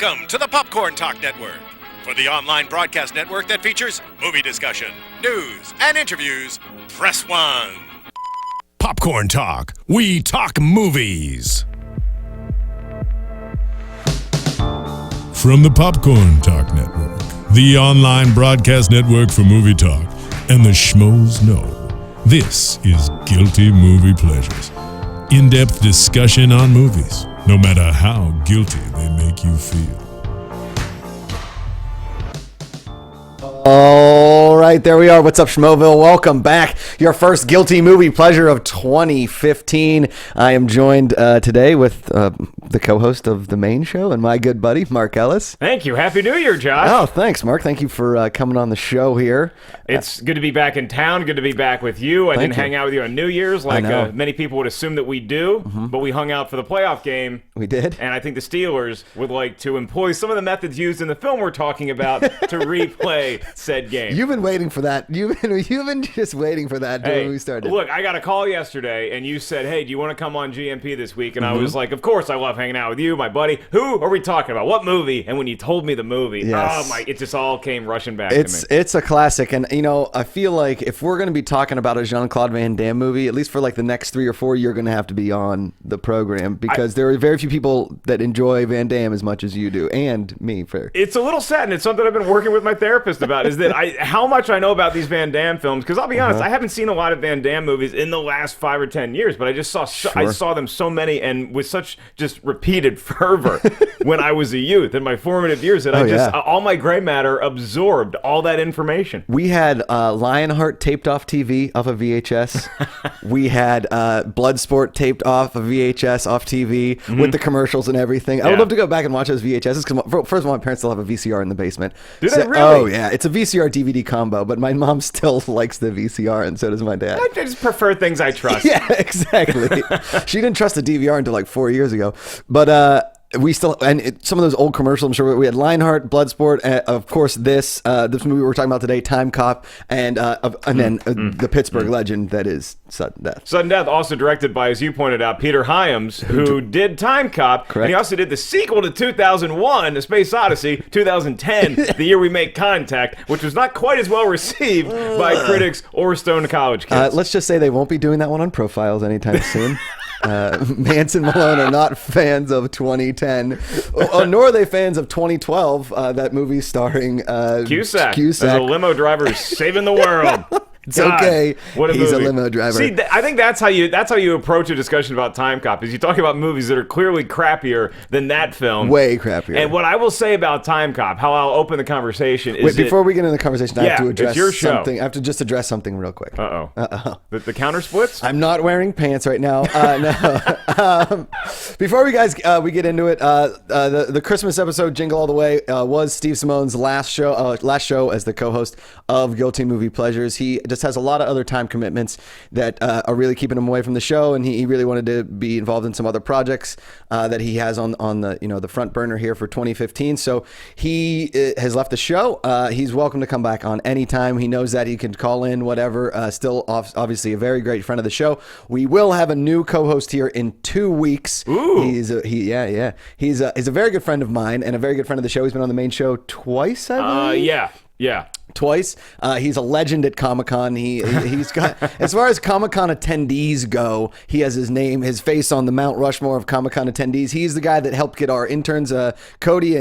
Welcome to the Popcorn Talk Network, for the online broadcast network that features movie discussion, news, and interviews. Press 1. Popcorn Talk. We talk movies. From the Popcorn Talk Network, the online broadcast network for movie talk, and the schmoes know, this is Guilty Movie Pleasures. In-depth discussion on movies, no matter how guilty they make you feel. All right, there we are. What's up, Schmoville? Welcome back. Your first Guilty Movie Pleasure of 2015. I am joined today with the co-host of the main show and my good buddy, Mark Ellis. Thank you. Happy New Year, Josh. Oh, thanks, Mark. Thank you for coming on the show here. It's good to be back in town. Good to be back with you. I didn't you. hang out with you on New Year's like many people would assume that we do, but we hung out for the playoff game. We did. And I think the Steelers would like to employ some of the methods used in the film we're talking about to replay said game. You've been waiting for that. You've been just waiting for that when we started. Look, I got a call yesterday, and you said, hey, do you want to come on GMP this week? And I was like, of course, I love hanging out with you, my buddy. Who are we talking about? What movie? And when you told me the movie, it just all came rushing back to me. It's a classic, and I feel like if we're going to be talking about a Jean-Claude Van Damme movie, at least for like the next 3 or 4, you're going to have to be on the program, because there are very few people that enjoy Van Damme as much as you do, and me. It's a little sad, and it's something I've been working with my therapist about, is that how much I know about these Van Damme films, because I'll be honest, I haven't seen a lot of Van Damme movies in the last 5 or 10 years, but I just saw them so many, and with such just repeated fervor when I was a youth in my formative years, that all my gray matter absorbed all that information. We had Lionheart taped off TV off of VHS. We had Bloodsport taped off of VHS off TV with the commercials and everything. I would love to go back and watch those VHSs, because first of all, my parents still have a VCR in the basement. Do they really? Oh yeah, it's a VCR DVD combo, but my mom still likes the VCR, and so does my dad. I just prefer things I trust. Yeah, exactly. She didn't trust the DVR until like 4 years ago, but we still, some of those old commercials, I'm sure we had Lionheart, Bloodsport, of course this movie we're talking about today, Timecop, and then the Pittsburgh legend that is Sudden Death. Sudden Death, also directed by, as you pointed out, Peter Hyams, who did Timecop. Correct. And he also did the sequel to 2001, A Space Odyssey, 2010, the year we make contact, which was not quite as well received by critics or Stone College kids. Let's just say they won't be doing that one on Profiles anytime soon. Manson and Malone are not fans of 2010, nor are they fans of 2012. That movie starring Cusack. As a limo driver saving the world. It's okay. What a He's movie. a limo driver. See, I think that's how you approach a discussion about Timecop, is you talk about movies that are clearly crappier than that film. Way crappier. And what I will say about Timecop, how I'll open the conversation is before we get into the conversation, I have to address it's your show. something. I have to just address something real quick. The counter splits? I'm not wearing pants right now. No. Before we get into it, the Christmas episode, Jingle All the Way, was Steve Simone's last show as the co-host of Guilty Movie Pleasures. He just has a lot of other time commitments that are really keeping him away from the show, and he really wanted to be involved in some other projects that he has on the front burner here for 2015. So he has left the show. He's welcome to come back on anytime. He knows that he can call in, whatever. Still, obviously, a very great friend of the show. We will have a new co-host here in 2 weeks. Ooh. He's a very good friend of mine and a very good friend of the show. He's been on the main show twice, I believe. Yeah. Twice. He's a legend at Comic-Con. He's got, as far as Comic-Con attendees go, he has his face on the Mount Rushmore of Comic-Con attendees. He's the guy that helped get our interns, Cody.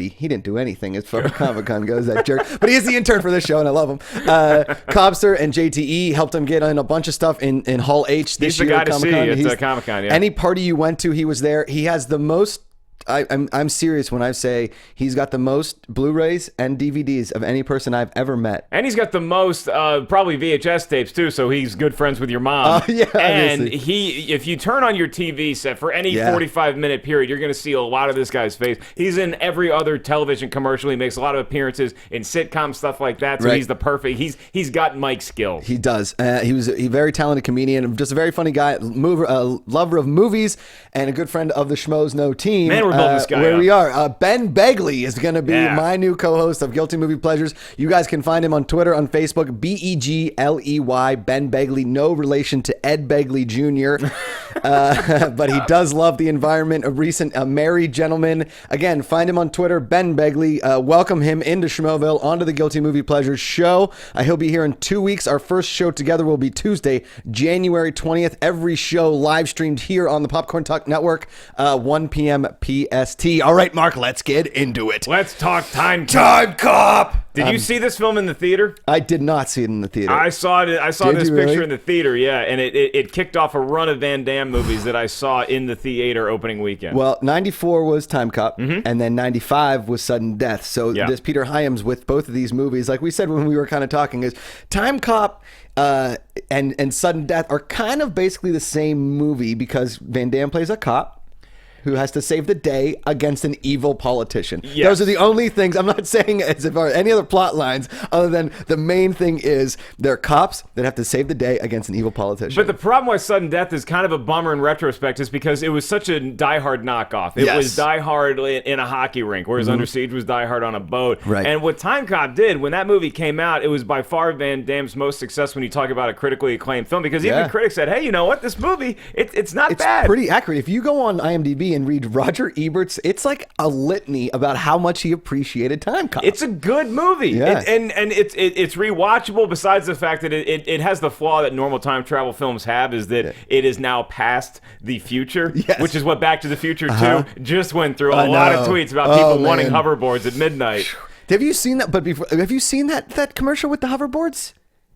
He didn't do anything as far as Comic-Con goes, that jerk. But he is the intern for this show, and I love him. Cobster and JTE helped him get in a bunch of stuff in Hall H this year. He's the guy at Comic-Con. to see at Comic-Con, yeah. Any party you went to, he was there. He has the most... I'm serious when I say he's got the most Blu-rays and DVDs of any person I've ever met. And he's got the most probably VHS tapes too, so he's good friends with your mom. Yeah, and obviously. if you turn on your TV set for any 45-minute period, you're going to see a lot of this guy's face. He's in every other television commercial. He makes a lot of appearances in sitcom stuff like that. So he's the perfect. He's got mic skills. He does. He was a very talented comedian, just a very funny guy, lover of movies, and a good friend of the Schmoes Know team. Man, we're building this guy where up. we are. Ben Begley is going to be Yeah. my new co-host of Guilty Movie Pleasures. You guys can find him on Twitter, on Facebook, Begley, Ben Begley. No relation to Ed Begley Jr., but he does love the environment. A married gentleman. Again, find him on Twitter, Ben Begley. Welcome him into Schmoville, onto the Guilty Movie Pleasures show. He'll be here in 2 weeks. Our first show together will be Tuesday, January 20th. Every show live streamed here on the Popcorn Talk Network, 1 p.m. PST. All right, Mark, let's get into it. Let's talk Timecop. Timecop! Did you see this film in the theater? I did not see it in the theater. I saw it. I saw Did this you picture really? in the theater, yeah, and it kicked off a run of Van Damme movies that I saw in the theater opening weekend. Well, 94 was Timecop, and then 95 was Sudden Death. So Yeah. this Peter Hyams with both of these movies, like we said when we were kind of talking, is Timecop and Sudden Death are kind of basically the same movie because Van Damme plays a cop who has to save the day against an evil politician. Yes. Those are the only things. I'm not saying as if there are any other plot lines other than the main thing is they're cops that have to save the day against an evil politician. But the problem with Sudden Death is kind of a bummer in retrospect is because it was such a Die Hard knockoff. It Yes. was Die Hard in a hockey rink, whereas Under Siege was Die Hard on a boat. Right. And what Timecop did, when that movie came out, it was by far Van Damme's most success when you talk about a critically acclaimed film, because even Yeah. the critics said, hey, you know what? This movie, it's not It's bad. pretty accurate. If you go on IMDb and read Roger Ebert's, it's like a litany about how much he appreciated Timecop. It's a good movie, Yeah. and it's rewatchable. Besides the fact that it has the flaw that normal time travel films have, is that it is now past the future, Yes. which is what Back to the Future 2 just went through. A I lot of know. tweets about Oh, people wanting man. hoverboards at midnight. Have you seen that? But before, have you seen that commercial with the hoverboards?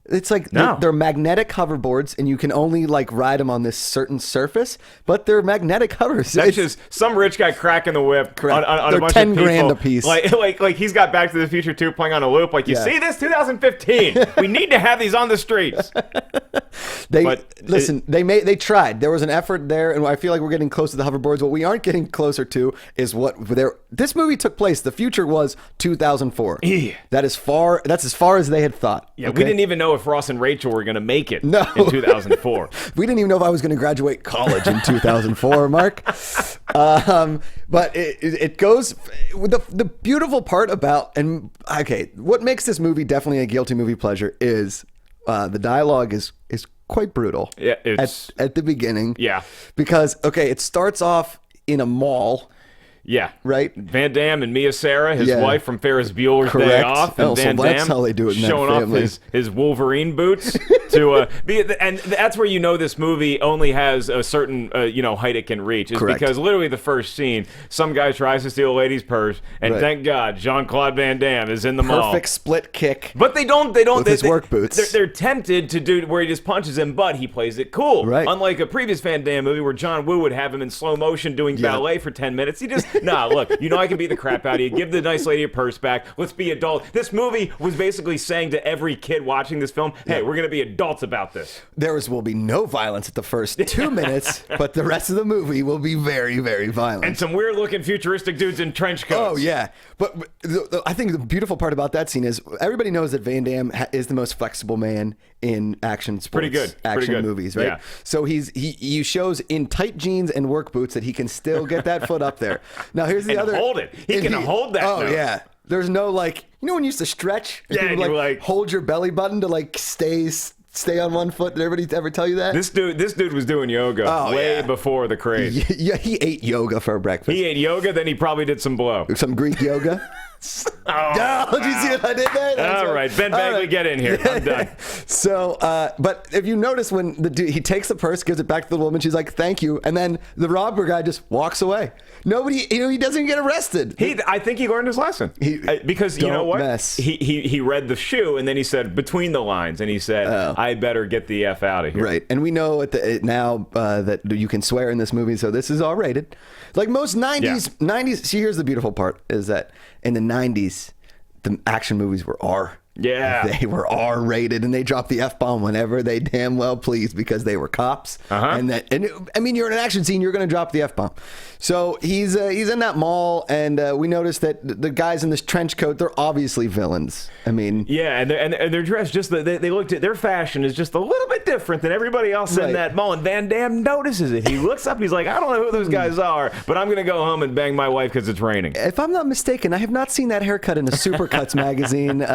It's like No. they're magnetic hoverboards, and you can only like ride them on this certain surface. But they're magnetic hovers. That's It's- just some rich guy cracking the whip Correct. on They're a bunch 10 of people. grand a piece. Like he's got Back to the Future 2 playing on a loop. Like, you Yeah. see this? 2015. We need to have these on the streets. They But listen. They tried. There was an effort there, and I feel like we're getting close to the hoverboards. What we aren't getting closer to is what there. This movie took place. The future was 2004. That's as far as they had thought. Yeah, okay? we didn't even know if Ross and Rachel were going to make it No. in 2004. We didn't even know if I was going to graduate college in 2004, Mark. But it goes with the beautiful part about, and okay, what makes this movie definitely a guilty movie pleasure is the dialogue is quite brutal. Yeah, it's- at the beginning. Yeah. Because okay, it starts off in a mall. Yeah. Right? Van Damme and Mia Sarah, his Yeah. wife from Ferris Bueller's Day Correct. Off, and Oh, so Van that's Damme how they do it in that showing off family. his Wolverine boots to and that's where you know this movie only has a certain height it can reach. Is Correct. because literally the first scene, some guy tries to steal a lady's purse, and Right. thank God Jean-Claude Van Damme is in the mall. Perfect split kick. But they don't. With his work boots. They're tempted to do where he just punches him, but he plays it cool. Right. Unlike a previous Van Damme movie where John Woo would have him in slow motion doing ballet for 10 minutes. He just, look, I can beat the crap out of you. Give the nice lady a purse back. Let's be adult. This movie was basically saying to every kid watching this film, hey, we're going to be adults about this. Will be no violence at the first 2 minutes, but the rest of the movie will be very, very violent. And some weird looking futuristic dudes in trench coats. Oh yeah, but I think the beautiful part about that scene is everybody knows that Van Damme is the most flexible man in action sports, Pretty good. action Pretty good. movies, right? Yeah. So he shows in tight jeans and work boots that he can still get that foot up there. Now here's the And other. hold it. He and can hold that Oh note. yeah. There's no like when you used to stretch. Yeah, you would, and you like hold your belly button to like stay on one foot. Did everybody ever tell you that? This dude was doing yoga way before the craze. Yeah, he ate yoga for breakfast. He ate yoga, then he probably did some blow. Some Greek yoga. Oh, did you see what I did there? That's All right, Ben Bagley, get in here. I'm done. So, but if you notice when the dude, he takes the purse, gives it back to the woman, she's like, "Thank you," and then the robber guy just walks away. Nobody, he doesn't get arrested. I think he learned his lesson. Because you know Don't what? mess. He read the shoe and then he said between the lines and he said, "I better get the F out of here." Right, and we know now that you can swear in this movie, so this is all rated. Like most 90s. See, here's the beautiful part: is that in the 90s, the action movies were R. Yeah. They were R-rated, and they dropped the F-bomb whenever they damn well pleased because they were cops. I mean, you're in an action scene, you're going to drop the F-bomb. So he's in that mall, and we noticed that the guys in this trench coat, they're obviously villains. I mean... Yeah, and they're dressed just... They looked at... Their fashion is just a little bit different than everybody else in that mall, and Van Damme notices it. He looks up, he's like, I don't know who those guys are, but I'm going to go home and bang my wife because it's raining. If I'm not mistaken, I have not seen that haircut in a Supercuts magazine at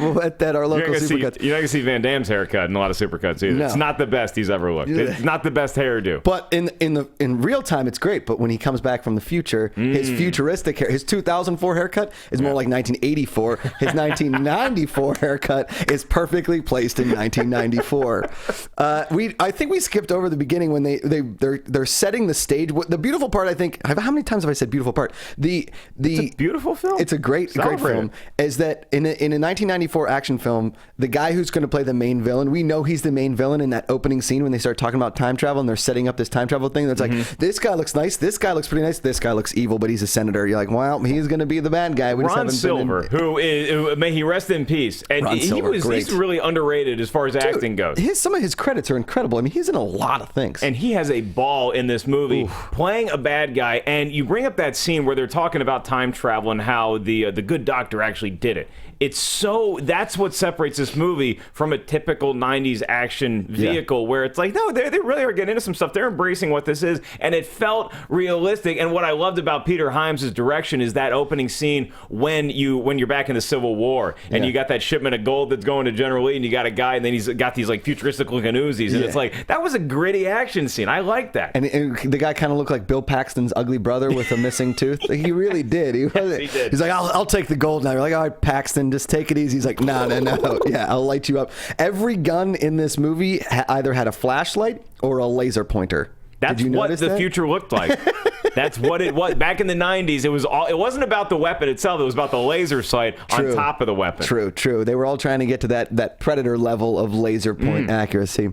our local Supercuts. You're not going to see Van Damme's haircut in a lot of Supercuts either. No. It's not the best he's ever looked. It's not the best hairdo. But in real time, it's great. But when he comes back from the future, his futuristic hair, his 2004 haircut is more like 1984. His 1994 haircut is perfectly placed in 1994. I think we skipped over the beginning when they're setting the stage. The beautiful part, I think, how many times have I said beautiful part? It's a beautiful film. It's a great film. Is that in a 1994 action film, the guy who's going to play the main villain, we know he's the main villain in that opening scene when they start talking about time travel and they're setting up this time travel thing. That's like, this guy looks nice, this guy looks pretty nice, this guy looks evil, but he's a senator. You're like, well, he's going to be the bad guy. Ron Silver, who may he rest in peace, and he's really underrated as far as acting goes. Some of his credits are incredible. I mean, he's in a lot of things, and he has a ball in this movie playing a bad guy. And you bring up that scene where they're talking about time travel and how the good doctor actually did it. That's what separates this movie from a typical 90s action vehicle where it's like, no, they really are getting into some stuff. They're embracing what this is, and it felt realistic. And what I loved about Peter Hyams' direction is that opening scene when you're back in the Civil War, and you got that shipment of gold that's going to General Lee, and you got a guy, and then he's got these like futuristic looking Uzis, and it's like, that was a gritty action scene. I like that. And the guy kind of looked like Bill Paxton's ugly brother with a missing tooth. Like, he really did. He did. He's like, I'll take the gold now. You're like, all right, Paxton, just take it easy. He's like, no. Yeah, I'll light you up. Every gun in this movie either had a flashlight or a laser pointer. That's what the future looked like. That's what it was. Back in the 90s, it wasn't about the weapon itself. It was about the laser sight on top of the weapon. True. They were all trying to get to that Predator level of laser point accuracy.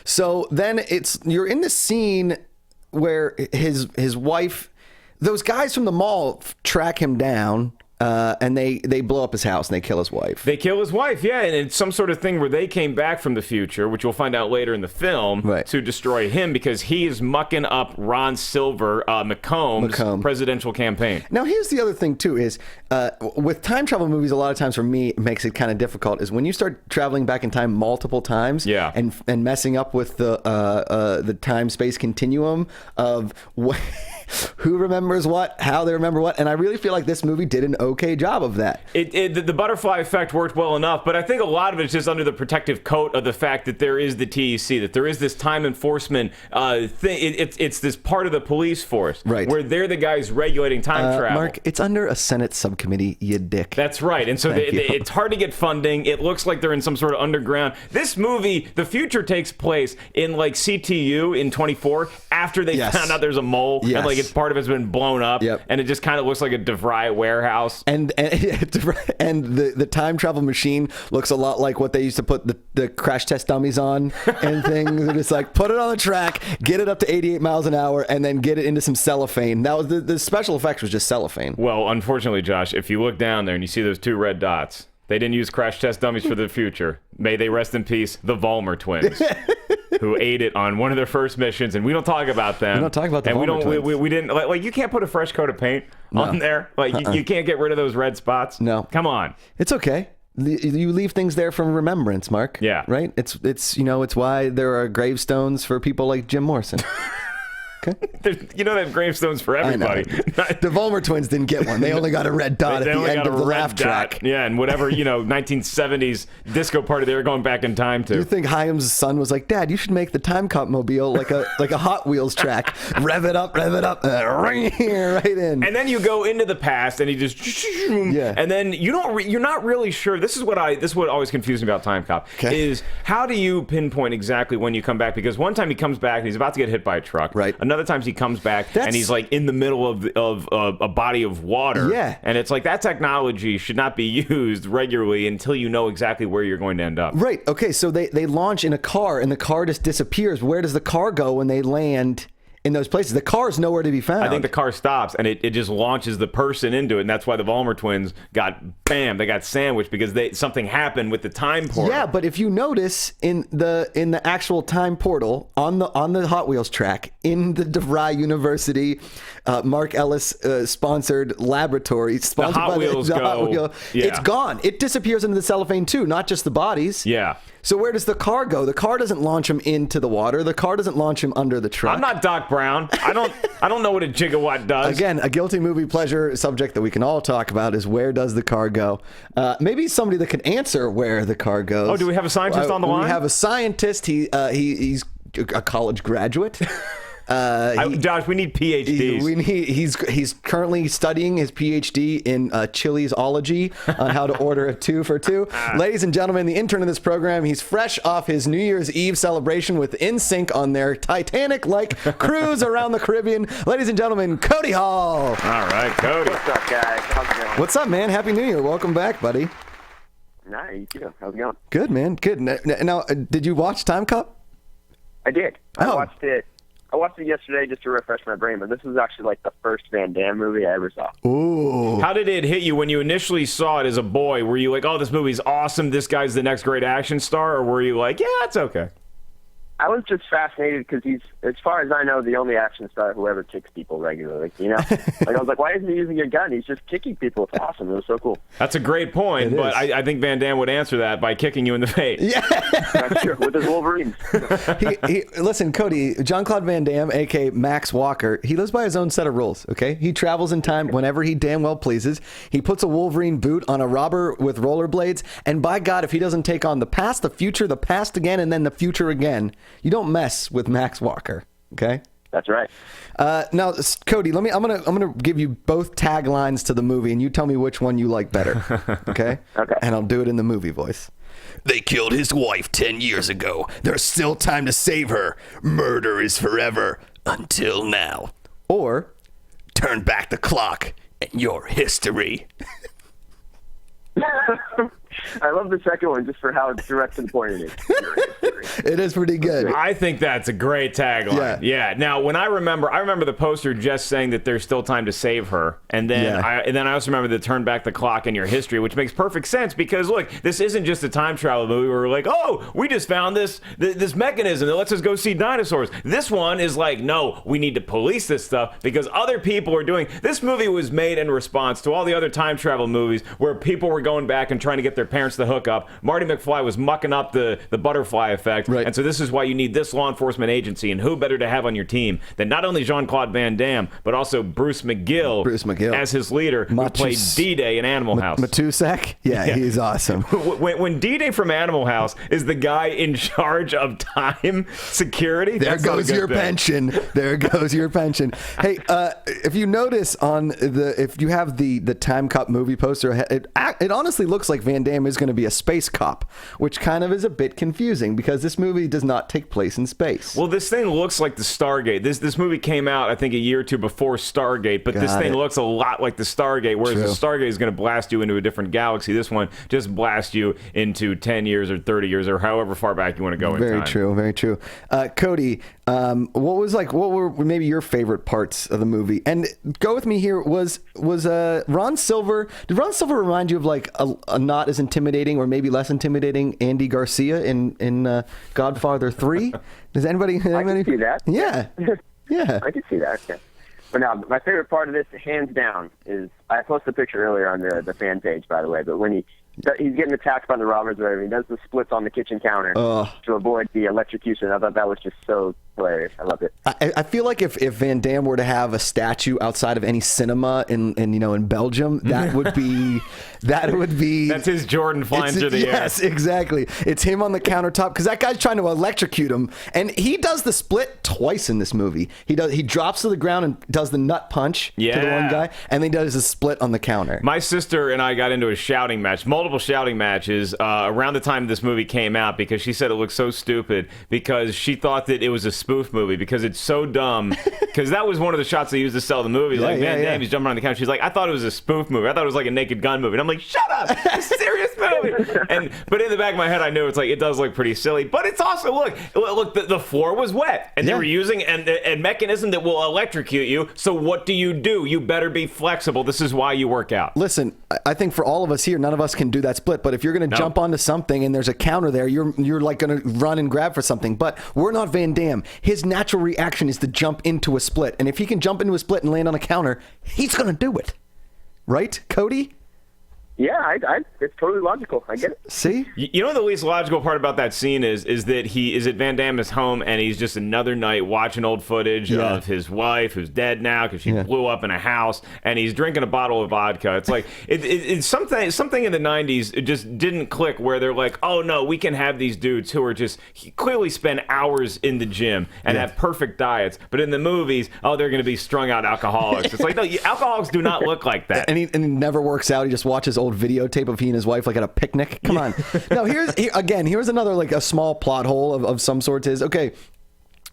So then you're in the scene where his wife, those guys from the mall track him down. And they blow up his house and they kill his wife. They kill his wife, yeah, and it's some sort of thing where they came back from the future, which we'll find out later in the film, to destroy him because he is mucking up Ron Silver, McComb's presidential campaign. Now, here's the other thing, too, is with time travel movies, a lot of times for me, it makes it kind of difficult, is when you start traveling back in time multiple times and messing up with the time-space continuum of who remembers what, how they remember what, and I really feel like this movie did an okay job of that. The butterfly effect worked well enough, but I think a lot of it is just under the protective coat of the fact that there is the TEC, that there is this time enforcement thing. It's this part of the police force where they're the guys regulating time travel. Mark, it's under a Senate subcommittee, you dick. That's right, and so it's hard to get funding. It looks like they're in some sort of underground. This movie, the future takes place in like CTU in 24 after they found out there's a mole and like it's part of it's been blown up, and it just kind of looks like a DeVry warehouse. And the time travel machine looks a lot like what they used to put the crash test dummies on and things. And it's like, put it on the track, get it up to 88 miles an hour, and then get it into some cellophane. That was the special effects was just cellophane. Well, unfortunately, Josh, if you look down there and you see those two red dots, they didn't use crash test dummies for the future. May they rest in peace, the Vollmer twins. Who ate it on one of their first missions, and we don't talk about them. We don't talk about the Vollmer twins. We didn't like you can't put a fresh coat of paint on there. Like you can't get rid of those red spots. No, come on. It's okay. You leave things there from remembrance, Mark. Yeah, right. It's it's why there are gravestones for people like Jim Morrison. They have gravestones for everybody. The Vollmer twins didn't get one. They only got a red dot at the end of the laugh track. Yeah, and whatever 1970s disco party they were going back in time to. You think Hyams' son was like, Dad, you should make the Timecop mobile like a Hot Wheels track. Rev it up, right in. And then you go into the past, and he just and then you're not really sure. This is what always confused me about Timecop is how do you pinpoint exactly when you come back? Because one time he comes back and he's about to get hit by a truck. Right. Other times he comes back and he's like in the middle of a body of water. Yeah. And it's like that technology should not be used regularly until you know exactly where you're going to end up. Right. Okay. So they launch in a car and the car just disappears. Where does the car go when they land in those places. The car's nowhere to be found. I think the car stops and it just launches the person into it, and that's why the Vollmer twins got sandwiched because something happened with the time portal. Yeah, but if you notice in the actual time portal on the Hot Wheels track in the DeVry University, Mark Ellis sponsored laboratory, sponsored the Hot by Wheels the Hot Wheel, yeah. It's gone. It disappears into the cellophane too, not just the bodies. Yeah. So where does the car go? The car doesn't launch him into the water. The car doesn't launch him under the truck. I'm not Doc Brown. I don't know what a gigawatt does. Again, a guilty movie pleasure subject that we can all talk about is where does the car go? Maybe somebody that can answer where the car goes. Oh, do we have a scientist on the line? We have a scientist. He's a college graduate. Josh, we need PhDs. He's currently studying his PhD in Chili'sology on how to order a 2 for 2. Ladies and gentlemen, the intern of this program, he's fresh off his New Year's Eve celebration with NSYNC on their Titanic-like cruise around the Caribbean. Ladies and gentlemen, Cody Hall. All right, Cody. What's up, guys? How's it going? What's up, man? Happy New Year. Welcome back, buddy. Nah, you too. How's it going? Good, man. Good. Now, did you watch Timecop? I did. I Oh. watched it yesterday just to refresh my brain, but this was actually like the first Van Damme movie I ever saw. Ooh. How did it hit you when you initially saw it as a boy? Were you like, oh, this movie's awesome, this guy's the next great action star? Or were you like, yeah, it's okay? I was just fascinated because he's, as far as I know, the only action star who ever kicks people regularly, you know? Like, I was like, why isn't he using a gun? He's just kicking people. It's awesome. It was so cool. That's a great point, It but is. I think Van Damme would answer that by kicking you in the face. Yeah. That's true. With his Wolverines. Listen, Cody, Jean-Claude Van Damme, a.k.a. Max Walker, he lives by his own set of rules, okay? He travels in time whenever he damn well pleases. He puts a Wolverine boot on a robber with rollerblades, and by God, if he doesn't take on the past, the future, the past again, and then the future again, you don't mess with Max Walker, okay? That's right. Now, Cody, I'm gonna give you both taglines to the movie, and you tell me which one you like better, okay? Okay. And I'll do it in the movie voice. They killed his wife 10 years ago. There's still time to save her. Murder is forever until now. Or turn back the clock and your history. I love the second one just for how direct to the point it is. It is pretty good. I think that's a great tagline. Yeah. Now, when I remember the poster just saying that there's still time to save her, and then I also remember the turn back the clock in your history, which makes perfect sense because look, this isn't just a time travel movie where we're like, oh, we just found this mechanism that lets us go see dinosaurs. This one is like, no, we need to police this stuff because other people are doing. This movie was made in response to all the other time travel movies where people were going back and trying to get their parents to hook up. Marty McFly was mucking up the butterfly effect. Right. And so this is why you need this law enforcement agency. And who better to have on your team than not only Jean-Claude Van Damme, but also Bruce McGill as his leader, who played D-Day in Animal House. Matusak? Yeah, he's awesome. When D-Day from Animal House is the guy in charge of time security, There that's not a goes good your thing. pension. There goes your pension. Hey, if you notice if you have the Timecop movie poster, it honestly looks like Van Damme is going to be a space cop, which kind of is a bit confusing because this movie does not take place in space. Well, this thing looks like the Stargate. This movie came out, I think, a year or two before Stargate, but this thing looks a lot like the Stargate, whereas the Stargate is going to blast you into a different galaxy. This one just blasts you into 10 years or 30 years or however far back you want to go in time. Very true. Cody, what were maybe your favorite parts of the movie? And go with me here, was Ron Silver, did Ron Silver remind you of like a not as intimidating or maybe less intimidating Andy Garcia in Godfather 3? Does anybody I can see that. Yeah. Yeah. I can see that. Yeah. But now, my favorite part of this, hands down, is I posted a picture earlier on the fan page, by the way. But when he's getting attacked by the robbers, or whatever, he does the splits on the kitchen counter to avoid the electrocution. I thought that was just so hilarious. I loved it. I feel like if Van Damme were to have a statue outside of any cinema in Belgium, that would be That's his Jordan flying through the air. Yes, exactly. It's him on the countertop because that guy's trying to electrocute him, and he does the split twice in this movie. He drops to the ground and does the nut punch to the one guy, and then he does a split on the counter. My sister and I got into a shouting match multiple multiple shouting matches around the time this movie came out because she said it looked so stupid because she thought that it was a spoof movie because it's so dumb. Because that was one of the shots they used to sell the movie. Van Damme, he's jumping on the couch. She's like, I thought it was a spoof movie. I thought it was like a Naked Gun movie. And I'm like, shut up. It's a serious movie. But in the back of my head, I knew it's like, it does look pretty silly. But it's also, look, the floor was wet. And they were using a mechanism that will electrocute you. So what do? You better be flexible. This is why you work out. Listen, I think for all of us here, none of us can do that split. But if you're going to jump onto something and there's a counter there, you're like going to run and grab for something. But we're not Van Damme. His natural reaction is to jump into a split. And if he can jump into a split and land on a counter, he's going to do it. Right, Cody? Yeah, it's totally logical. I get it. See? You know what the least logical part about that scene is that he is at Van Damme's home and he's just another night watching old footage of his wife who's dead now because she blew up in a house and he's drinking a bottle of vodka. It's like it's something in the 90s. It just didn't click where they're like, oh no, we can have these dudes who are just clearly spend hours in the gym and have perfect diets, but in the movies, they're going to be strung out alcoholics. It's like no, alcoholics do not look like that. And he never works out. He just watches old videotape of he and his wife like at a picnic. Come on. Now here's another like a small plot hole of some sorts is, okay,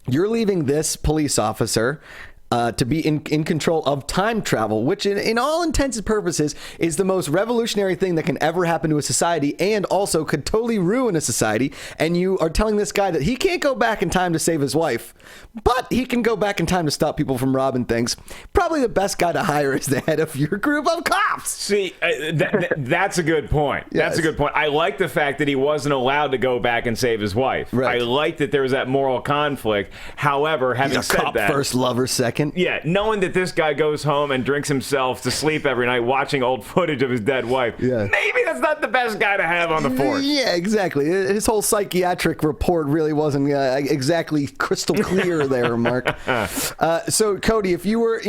you're leaving this police officer to be in control of time travel, which in all intents and purposes is the most revolutionary thing that can ever happen to a society and also could totally ruin a society. And you are telling this guy that he can't go back in time to save his wife, but he can go back in time to stop people from robbing things. Probably the best guy to hire is the head of your group of cops. See, that's a good point. Yes. That's a good point. I like the fact that he wasn't allowed to go back and save his wife. Right. I like that there was that moral conflict. However, having He's a said cop that, first, lover second. Yeah, knowing that this guy goes home and drinks himself to sleep every night watching old footage of his dead wife, maybe that's not the best guy to have on the force. Yeah, exactly. His whole psychiatric report really wasn't exactly crystal clear there, Mark. So, Cody, if you were,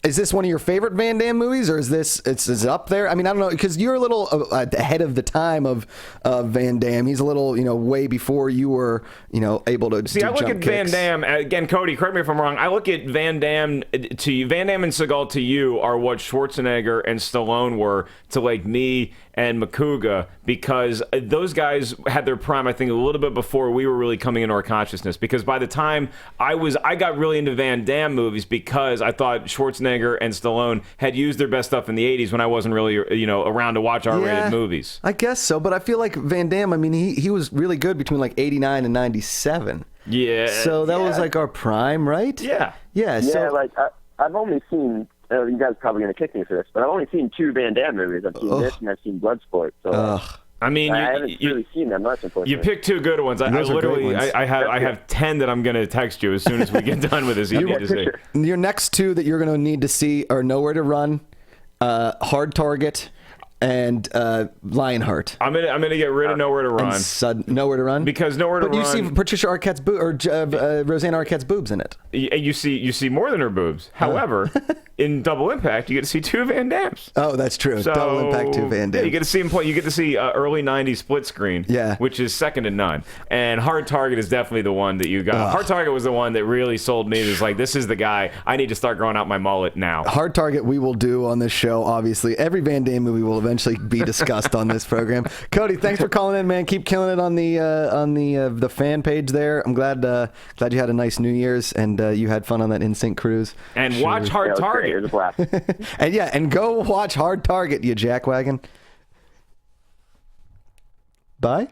is this one of your favorite Van Damme movies, or is it up there? I mean, I don't know, because you're a little ahead of the time of Van Damme. He's a little, way before you were, able to see. I look at Van Damme again, Cody. Correct me if I'm wrong. I look at Van Damme to you. Van Damme and Seagal to you are what Schwarzenegger and Stallone were to like me and Macuga, because those guys had their prime, I think, a little bit before we were really coming into our consciousness. Because by the time I got really into Van Damme movies because I thought Schwarzenegger and Stallone had used their best stuff in the 80s when I wasn't really, around to watch R-rated movies. I guess so, but I feel like Van Damme, I mean, he was really good between like 89 and 97. Yeah. So that was like our prime, right? Yeah. Yeah. Yeah, So like I've only seen. You guys are probably going to kick me for this, but I've only seen 2 Van Damme movies. I've seen this and I've seen Bloodsport. So I mean, I haven't really seen them much, unfortunately. You picked 2 good ones. I literally, I have 10 that I'm going to text you as soon as we get done with this. your next 2 that you're going to need to see are Nowhere to Run, Hard Target, and Lionheart. I'm gonna get rid of Nowhere to Run. Nowhere to Run, because Nowhere to Run. But you see Patricia Arquette's Roseanne Arquette's boobs in it. You see more than her boobs. However, in Double Impact, you get to see 2 Van Dammes. Oh, that's true. So, Double Impact 2 Van Damme. Yeah, you get to see him play. You get to see early '90s split screen. Yeah. Which is second to none. And Hard Target is definitely the one that you got. Hard Target was the one that really sold me. It was like, this is the guy. I need to start growing out my mullet now. Hard Target we will do on this show. Obviously, every Van Damme movie will eventually be discussed on this program. Cody, thanks for calling in, man. Keep killing it on the fan page there. I'm glad you had a nice New Year's and you had fun on that NSYNC cruise. And watch Hard Target. It was a blast. and go watch Hard Target, you jackwagon. Bye.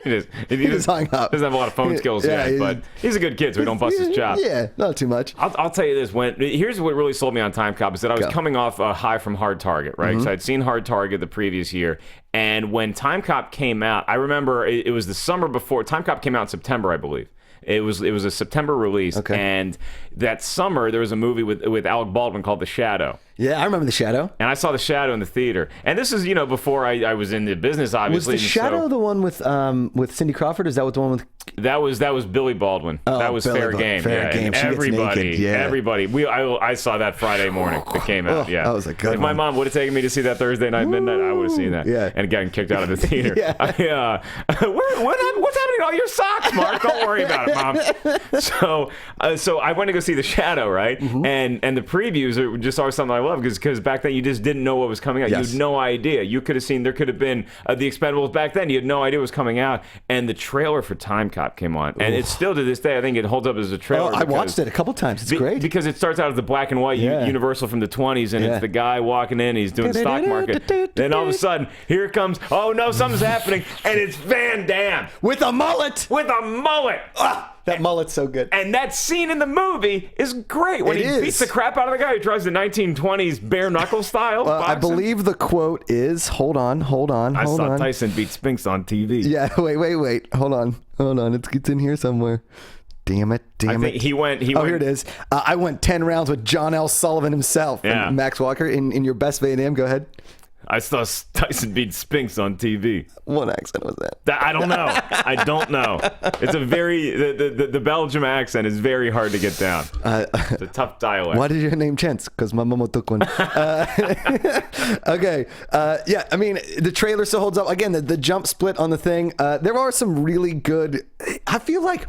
He just hung up. Doesn't have a lot of phone skills yet, but he's a good kid, so we don't bust his chops. Yeah, not too much. I'll tell you this. Here's what really sold me on Timecop is that I was coming off a high from Hard Target, right? So I'd seen Hard Target the previous year, and when Timecop came out, I remember it was the summer before. Timecop came out in September, I believe. It was a September release, and that summer there was a movie with Alec Baldwin called The Shadow. Yeah, I remember The Shadow. And I saw The Shadow in the theater. And this is, before I was in the business, obviously. Was The Shadow the one with Cindy Crawford? Is that what the one with... That was Billy Baldwin. That was Fair Game. Fair Game. She Everybody. gets naked. Yeah. Everybody. I saw that Friday morning. It came out. Yeah. That was a good If my mom would have taken me to see that Thursday night midnight, I would have seen that. Yeah. And gotten kicked out of the theater. Yeah. What's happening to all your socks, Mark? Don't worry about it, Mom. So I went to go see The Shadow, right? And the previews are just always something I love because back then you just didn't know what was coming out. Yes. You had no idea. You could have seen there could have been the Expendables back then. You had no idea what was coming out, and the trailer for Timecop came on, and it's still to this day. I think it holds up as a trailer. I watched it a couple times. It's great because it starts out as the black and white Universal from the 20s, and it's the guy walking in. He's doing stock market. Then all of a sudden, here it comes. Oh no, something's happening, and it's Van Damme with a mullet. That mullet's so good. And that scene in the movie is great when he beats the crap out of the guy who tries the 1920s bare knuckle style. I believe the quote is, hold on. I saw Tyson beat Spinks on TV. Yeah, wait. Hold on. It's in here somewhere. Damn it. I think he went. Here it is. I went 10 rounds with John L. Sullivan himself. Yeah. And Max Walker in your best Van Damme. Go ahead. I saw Tyson beat Spinks on TV. What accent was that? I don't know. It's a very the Belgium accent is very hard to get down. It's a tough dialect. Why did your name Chance? Because my mama took one. Okay. Yeah. I mean, the trailer still holds up. Again, the jump split on the thing. There are some really good. I feel like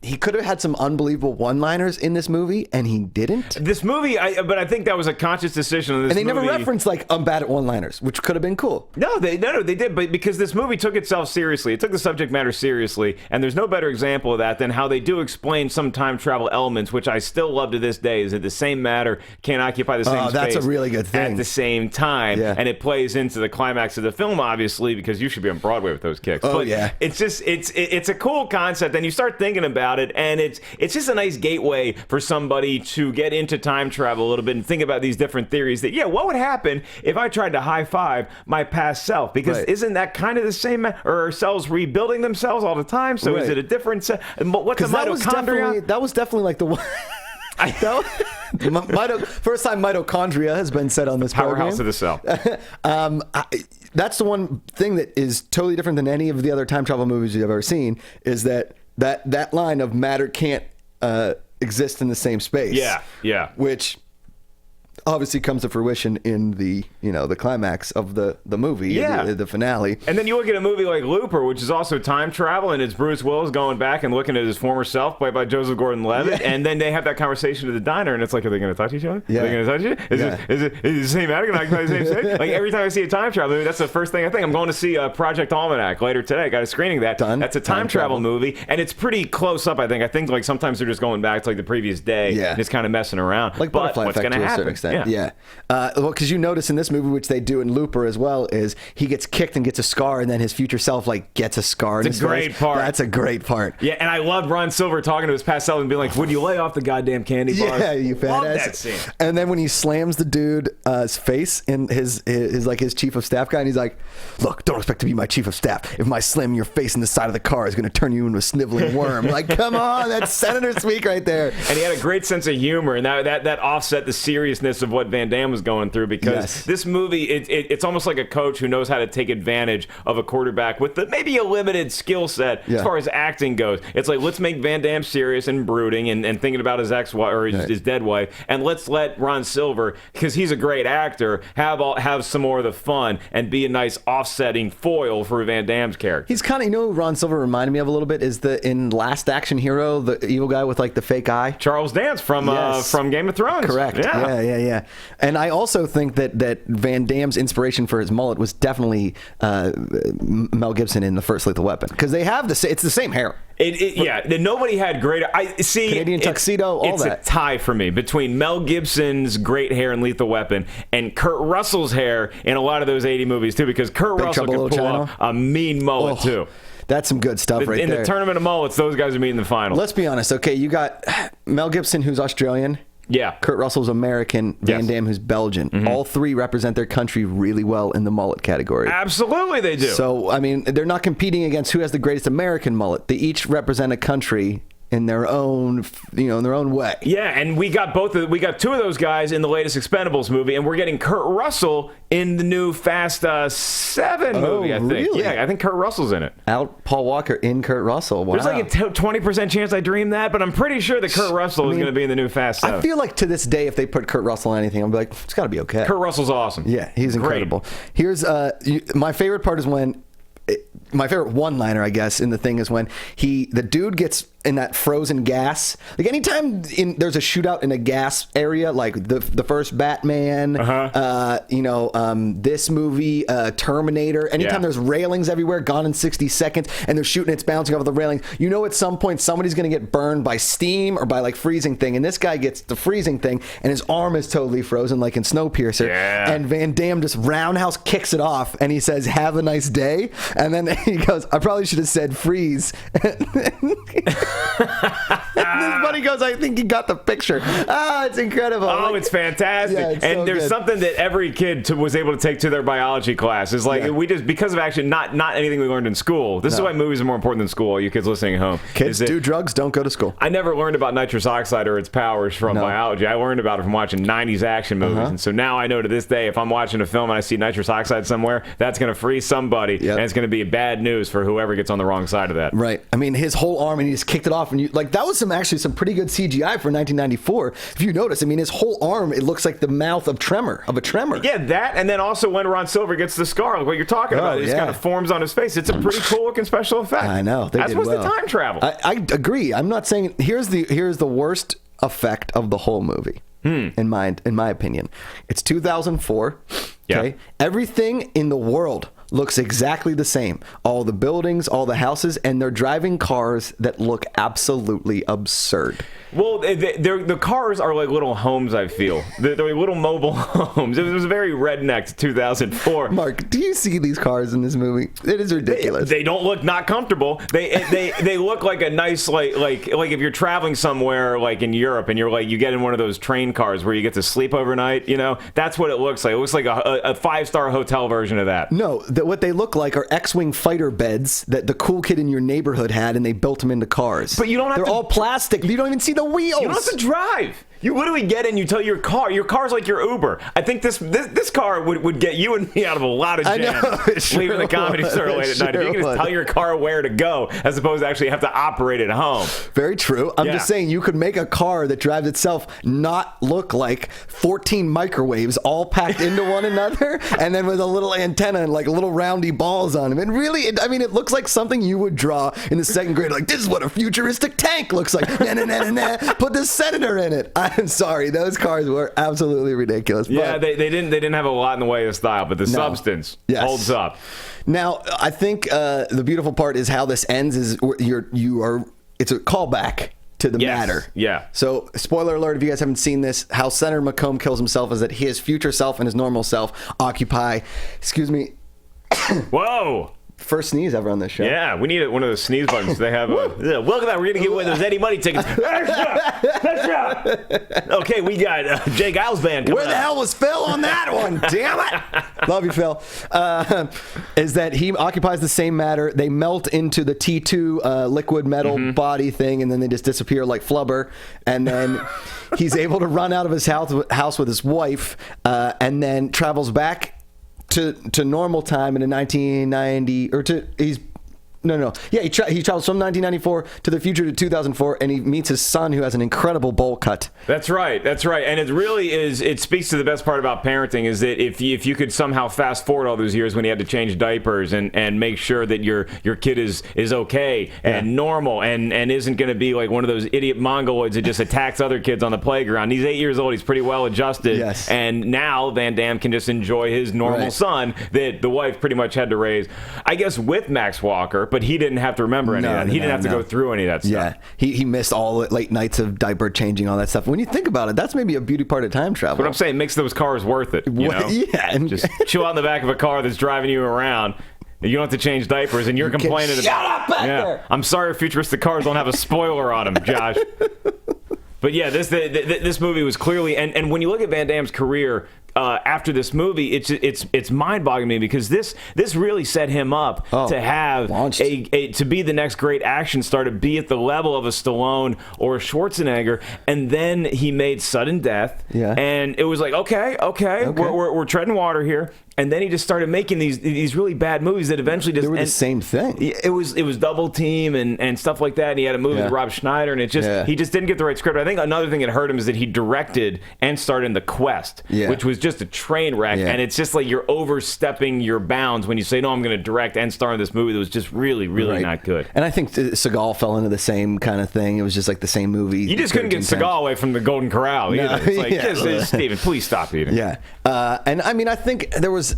he could have had some unbelievable one-liners in this movie, and he didn't. This movie, but I think that was a conscious decision. In this and they movie. never referenced like I'm bad at one-liners, which could have been cool. No, they did, but because this movie took itself seriously, it took the subject matter seriously, and there's no better example of that than how they do explain some time travel elements, which I still love to this day. Is that the same matter can't occupy the same space? That's a really good thing. At the same time, and it plays into the climax of the film, obviously, because you should be on Broadway with those kicks. But it's just it's a cool concept, and you start thinking about it, and it's just a nice gateway for somebody to get into time travel a little bit and think about these different theories that, what would happen if I tried to high-five my past self? Because isn't that kind of the same, or are cells rebuilding themselves all the time? So is it a different cell? What's a mitochondria? That was definitely like the one... First time mitochondria has been said on this powerhouse program. of the cell. That's the one thing that is totally different than any of the other time travel movies you've ever seen, is that line of matter can't exist in the same space. Yeah. Which obviously comes to fruition in the climax of the movie, the finale. And then you look at a movie like Looper, which is also time travel, and it's Bruce Willis going back and looking at his former self, played by Joseph Gordon-Levitt, and then they have that conversation at the diner, and it's like, are they going to touch each other? Yeah. Are they going to touch you? Is it the same actor going to occupy the same space? Like every time I see a time travel movie, that's the first thing I think. I'm going to see Project Almanac later today. I got a screening of that. That's a time travel movie, and it's pretty close up, I think. I think like sometimes they're just going back to like the previous day and just kind of messing around. Like Butterfly Effect to a certain extent. Yeah. Well, because you notice in this movie, which they do in Looper as well, is he gets kicked and gets a scar, and then his future self like gets a scar. It's a great part. That's a great part. Yeah, and I loved Ron Silver talking to his past self and being like, "Would you lay off the goddamn candy bars?" Yeah, you fat ass. That scene. And then when he slams the dude's face in his chief of staff guy, and he's like, "Look, don't expect to be my chief of staff. If my slamming your face in the side of the car is going to turn you into a sniveling worm." Like, come on, that's Senator speak right there. And he had a great sense of humor, and that offset the seriousness of what Van Damme was going through, because this movie, it's almost like a coach who knows how to take advantage of a quarterback with maybe a limited skill set as far as acting goes. It's like, let's make Van Damme serious and brooding and thinking about his ex-wife or his dead wife, and let's let Ron Silver, because he's a great actor, have some more of the fun and be a nice offsetting foil for Van Damme's character. He's kind of, who Ron Silver reminded me of a little bit is in Last Action Hero, the evil guy with like the fake eye. Charles Dance from Game of Thrones. Correct. Yeah. And I also think that Van Damme's inspiration for his mullet was definitely Mel Gibson in the first Lethal Weapon, because it's the same hair. Nobody had greater. Canadian tuxedo, it's that. It's a tie for me between Mel Gibson's great hair in Lethal Weapon and Kurt Russell's hair in a lot of those 80 movies too, because Kurt Russell could pull off a mean mullet too. That's some good stuff right there. In the tournament of mullets, those guys are meeting the final. Let's be honest. Okay, you got Mel Gibson, who's Australian. Yeah. Kurt Russell's American, Van Damme, who's Belgian. Mm-hmm. All three represent their country really well in the mullet category. Absolutely they do. So, I mean, they're not competing against who has the greatest American mullet. They each represent a country in their own, in their own way. Yeah, and we got two of those guys in the latest Expendables movie, and we're getting Kurt Russell in the new Fast 7 movie, I think. Really? Yeah, I think Kurt Russell's in it. Out Paul Walker in Kurt Russell. Wow. There's like a 20% chance I dreamed that, but I'm pretty sure that Kurt Russell is going to be in the new Fast 7. I feel like to this day, if they put Kurt Russell on anything, I'm like, it's got to be okay. Kurt Russell's awesome. Yeah, he's incredible. Here's my favorite part is when my favorite one-liner, I guess, in the thing is when the dude gets in that frozen gas. Like anytime there's a shootout in a gas area, like the first Batman, this movie, Terminator. Anytime there's railings everywhere, Gone in 60 Seconds, and they're shooting, it's bouncing off the railings. At some point somebody's going to get burned by steam or by like freezing thing, and this guy gets the freezing thing, and his arm is totally frozen, like in Snowpiercer. Yeah. And Van Damme just roundhouse kicks it off, and he says, "Have a nice day," and then he goes, "I probably should have said freeze." And this buddy goes, "I think you got the picture." It's incredible. Oh, it's fantastic. Yeah, it's and so there's good. something that every kid was able to take to their biology class. Is like we just, because of actually not anything we learned in school. This is why movies are more important than school. All you kids listening at home. Kids do drugs, don't go to school. I never learned about nitrous oxide or its powers from biology. I learned about it from watching 90s action movies. And so now I know to this day, if I'm watching a film and I see nitrous oxide somewhere, that's going to freeze somebody. Yep. And it's going to be bad news for whoever gets on the wrong side of that. Right. I mean, his whole arm, and he just kicked it off. And that was some pretty good CGI for 1994. If you notice, I mean, his whole arm, it looks like the mouth of a tremor. Yeah, that, and then also when Ron Silver gets the scar, like what you're talking about, it just kind of forms on his face. It's a pretty cool looking special effect. I know. That's what's the time travel. I agree. I'm not saying here's the worst effect of the whole movie. In my opinion, it's 2004. Okay, Yeah. Everything in the world looks exactly the same. All the buildings, all the houses, and they're driving cars that look absolutely absurd. Well, the cars are like little homes, I feel. They're like little mobile homes. It was very redneck 2004. Mark, do you see these cars in this movie? It is ridiculous. They don't look not comfortable. They look like a nice like if you're traveling somewhere like in Europe and you get in one of those train cars where you get to sleep overnight, that's what it looks like. It looks like a 5-star hotel version of that. No, what they look like are X-Wing fighter beds that the cool kid in your neighborhood had, and they built them into cars. But you don't have They're to... all plastic. You don't even see the wheels. You don't have to drive. You literally get in, you tell your car's like your Uber. I think this car would get you and me out of a lot of jams. I know, it sure leaving the comedy would. store late at night. If you can just tell your car where to go, as opposed to actually have to operate at home. Very true. I'm just saying you could make a car that drives itself not look like 14 microwaves all packed into one another, and then with a little antenna and like little roundy balls on them. And really, it looks like something you would draw in the second grade. Like, this is what a futuristic tank looks like. Put this senator in it. I'm sorry, those cars were absolutely ridiculous. Yeah, but they didn't have a lot in the way of style, but the substance holds up. Now, I think the beautiful part is how this ends. It's a callback to the matter. Yeah. So, spoiler alert, if you guys haven't seen this, how Senator McComb kills himself is that his future self and his normal self occupy. Excuse me. Whoa. First sneeze ever on this show. Yeah, we need one of those sneeze buttons. They have welcome back. We're going to give away those Eddie Money tickets. Extra! Okay, we got Jay Giles Band coming Where the hell was Phil on that one? Damn it! Love you, Phil. Is that he occupies the same matter. They melt into the T2 liquid metal body thing, and then they just disappear like flubber. And then he's able to run out of his house with his wife, and then travels back to normal time in a 1990 or to he's No. Yeah, he travels from 1994 to the future to 2004, and he meets his son, who has an incredible bowl cut. That's right. And it really is, it speaks to the best part about parenting, is that if you could somehow fast forward all those years when he had to change diapers and make sure that your kid is okay and normal and isn't going to be like one of those idiot mongoloids that just attacks other kids on the playground. He's 8 years old. He's pretty well adjusted. Yes. And now Van Damme can just enjoy his normal son that the wife pretty much had to raise, I guess, with Max Walker. But he didn't have to remember any of that. He didn't have to go through any of that stuff. Yeah, he missed all the late nights of diaper changing, all that stuff. When you think about it, that's maybe a beauty part of time travel. What I'm saying, makes those cars worth it. You know? Yeah. Just chill out in the back of a car that's driving you around. You don't have to change diapers, and you're complaining. Shut up back there! I'm sorry futuristic cars don't have a spoiler on them, Josh. But yeah, this movie was clearly, and when you look at Van Damme's career after this movie, it's mind-boggling to me, because this really set him up to have to be the next great action star, to be at the level of a Stallone or a Schwarzenegger, and then he made Sudden Death, and it was like okay. We're treading water here. and then he just started making these really bad movies that eventually just... They were the same thing. It was Double Team and stuff like that, and he had a movie with Rob Schneider, and he just didn't get the right script. I think another thing that hurt him is that he directed and starred in The Quest, which was just a train wreck, and it's just like you're overstepping your bounds when you say, no, I'm going to direct and star in this movie that was just really, really not good. And I think Seagal fell into the same kind of thing. It was just like the same movie. You just couldn't get Seagal away from the Golden Corral either. It's like, Steven, please stop eating. Yeah. And I mean, I think there was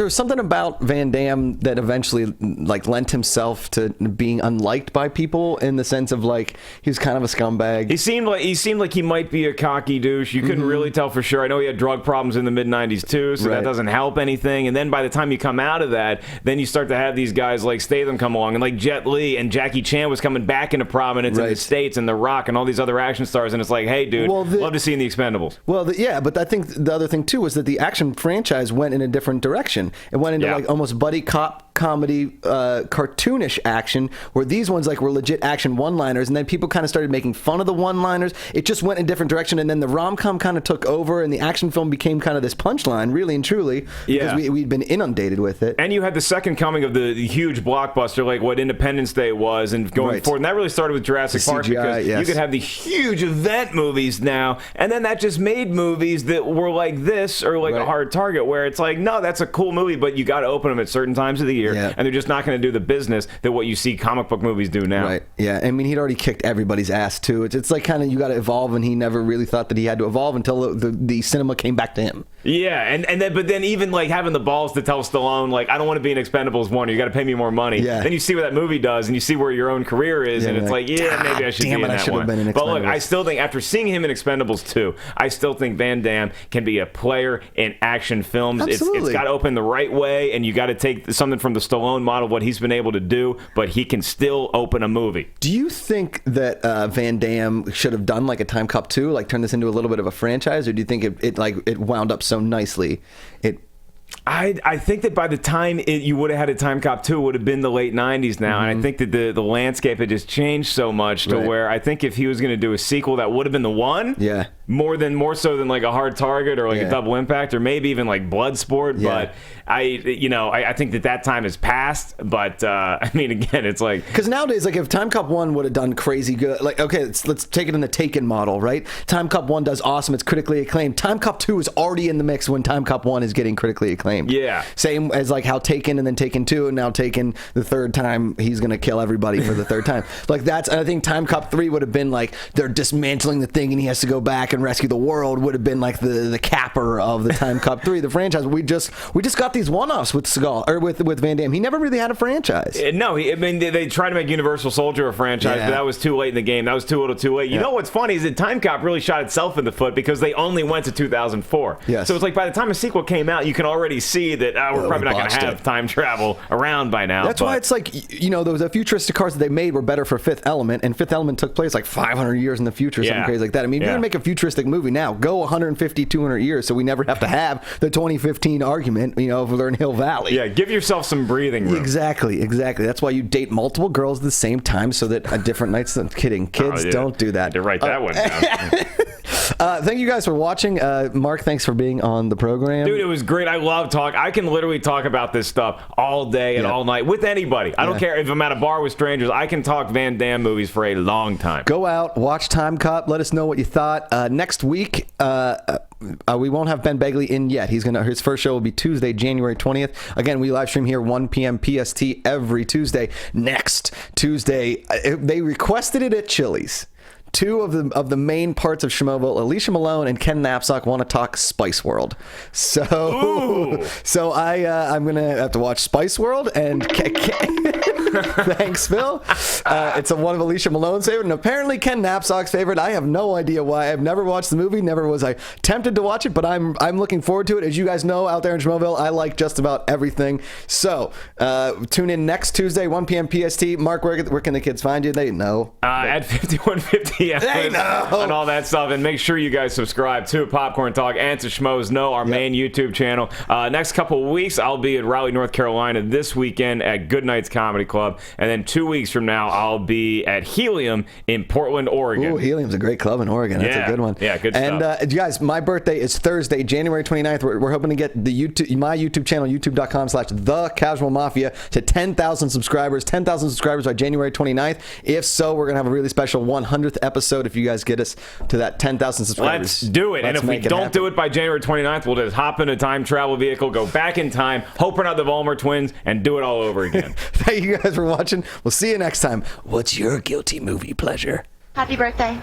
something about Van Damme that eventually like lent himself to being unliked by people, in the sense of like he was kind of a scumbag. He seemed like he might be a cocky douche. You couldn't really tell for sure. I know he had drug problems in the mid-90s too, so that doesn't help anything. And then by the time you come out of that, then you start to have these guys like Statham come along, and like Jet Li and Jackie Chan was coming back into prominence in the States, and The Rock and all these other action stars, and it's like, hey dude, love to see in The Expendables. Well, but I think the other thing too was that the action franchise went in a different direction. It went into like almost buddy cop comedy, cartoonish action, where these ones like were legit action one-liners, and then people kind of started making fun of the one-liners. It just went in a different direction, and then the rom-com kind of took over, and the action film became kind of this punchline, really and truly, because we'd been inundated with it. And you had the second coming of the huge blockbuster, like what Independence Day was, and going forward, and that really started with Jurassic Park, because you could have the huge event movies now, and then that just made movies that were like this, or like A Hard Target, where it's like, no, that's a cool movie, but you got to open them at certain times of the year, and they're just not going to do the business that what you see comic book movies do now. Right. Yeah. I mean, he'd already kicked everybody's ass too. It's like kind of you got to evolve, and he never really thought that he had to evolve until the cinema came back to him. Yeah, and then even like having the balls to tell Stallone, like, I don't want to be in Expendables 1, or you got to pay me more money. Yeah. Then you see what that movie does, and you see where your own career is, and it's like, maybe I should be in that one. But look, I still think after seeing him in Expendables 2, I still think Van Damme can be a player in action films. Absolutely. It's got to open the right way, and you got to take something from the Stallone model, what he's been able to do, but he can still open a movie. Do you think that Van Damme should have done like a Timecop 2, like turn this into a little bit of a franchise, or do you think it wound up so nicely? I think that by the time you would have had a Timecop 2, it would have been the late 90s now, and I think that the landscape had just changed so much to where I think if he was going to do a sequel, that would have been the one. Yeah. More so than like A Hard Target or like a Double Impact, or maybe even like Bloodsport. But I think that time has passed. But I mean, again, it's like, because nowadays, like if Timecop 1 would have done crazy good, like okay, let's take it in the Taken model, right? Timecop 1 does awesome; it's critically acclaimed. Timecop 2 is already in the mix when Timecop 1 is getting critically acclaimed. Yeah. Same as like how Taken and then Taken 2, and now Taken the third time, he's gonna kill everybody for the third time. Like that's, I think Timecop 3 would have been like they're dismantling the thing and he has to go back and rescue the world, would have been like the capper of the Timecop 3, the franchise. We just got these one-offs with Seagal, or with Van Damme. He never really had a franchise. No, I mean they tried to make Universal Soldier a franchise, but that was too late in the game. That was too little, too late. You know what's funny is that Timecop really shot itself in the foot because they only went to 2004. Yes. So it's like by the time a sequel came out, you can already see that we're probably not going to have time travel around by now. That's why it's like, there was a futuristic cars that they made were better for Fifth Element, and Fifth Element took place like 500 years in the future, something crazy like that. I mean, if you're going to make a futuristic movie now, go 150, 200 years so we never have to have the 2015 argument, if we're in Hill Valley. Yeah, give yourself some breathing room. Exactly. That's why you date multiple girls at the same time so that a different night's... I'm kidding. Kids, don't do that. To write that one down. Thank you guys for watching. Mark, thanks for being on the program. Dude, it was great. I love talk. I can literally talk about this stuff all day and all night with anybody. I don't care if I'm at a bar with strangers. I can talk Van Damme movies for a long time. Go out, watch Timecop. Let us know what you thought. Next week, we won't have Ben Begley in yet. His first show will be Tuesday, January 20th. Again, we live stream here 1 p.m. PST every Tuesday. Next Tuesday, they requested it at Chili's. Two of the main parts of Schmoville, Alicia Malone and Ken Knapsack, want to talk Spice World. So I'm gonna have to watch Spice World and thanks, Phil. It's one of Alicia Malone's favorite, and apparently Ken Knapsack's favorite. I have no idea why. I've never watched the movie. Never was I tempted to watch it, but I'm looking forward to it. As you guys know, out there in Schmoville, I like just about everything. So tune in next Tuesday, 1 p.m. PST. Mark, where can the kids find you? They know. At 5150. They know. And all that stuff. And make sure you guys subscribe to Popcorn Talk and to Schmoes Know, our main YouTube channel. Next couple of weeks, I'll be at Raleigh, North Carolina this weekend at Good Nights Comedy Club. Club. And then 2 weeks from now, I'll be at Helium in Portland, Oregon. Ooh, Helium's a great club in Oregon. That's a good one. Yeah, good stuff. And you guys, my birthday is Thursday, January 29th. We're hoping to get my YouTube channel, youtube.com/thecasualmafia, to 10,000 subscribers. 10,000 subscribers by January 29th. If so, we're going to have a really special 100th episode if you guys get us to that 10,000 subscribers. Let's do it. And if we don't do it by January 29th, we'll just hop in a time travel vehicle, go back in time, hope we're not the Vollmer twins, and do it all over again. Thank you guys for watching. We'll see you next time. What's your guilty movie pleasure? Happy birthday.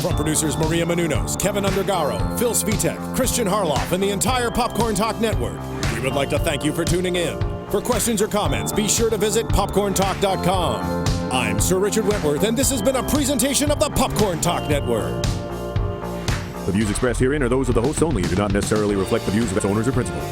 From producers Maria Menounos, Kevin Undergaro, Phil Svitek, Christian Harloff, and the entire Popcorn Talk Network, we would like to thank you for tuning in. For questions or comments, be sure to visit popcorntalk.com. I'm Sir Richard Wentworth, and this has been a presentation of the Popcorn Talk Network. The views expressed herein are those of the hosts only and do not necessarily reflect the views of its owners or principals.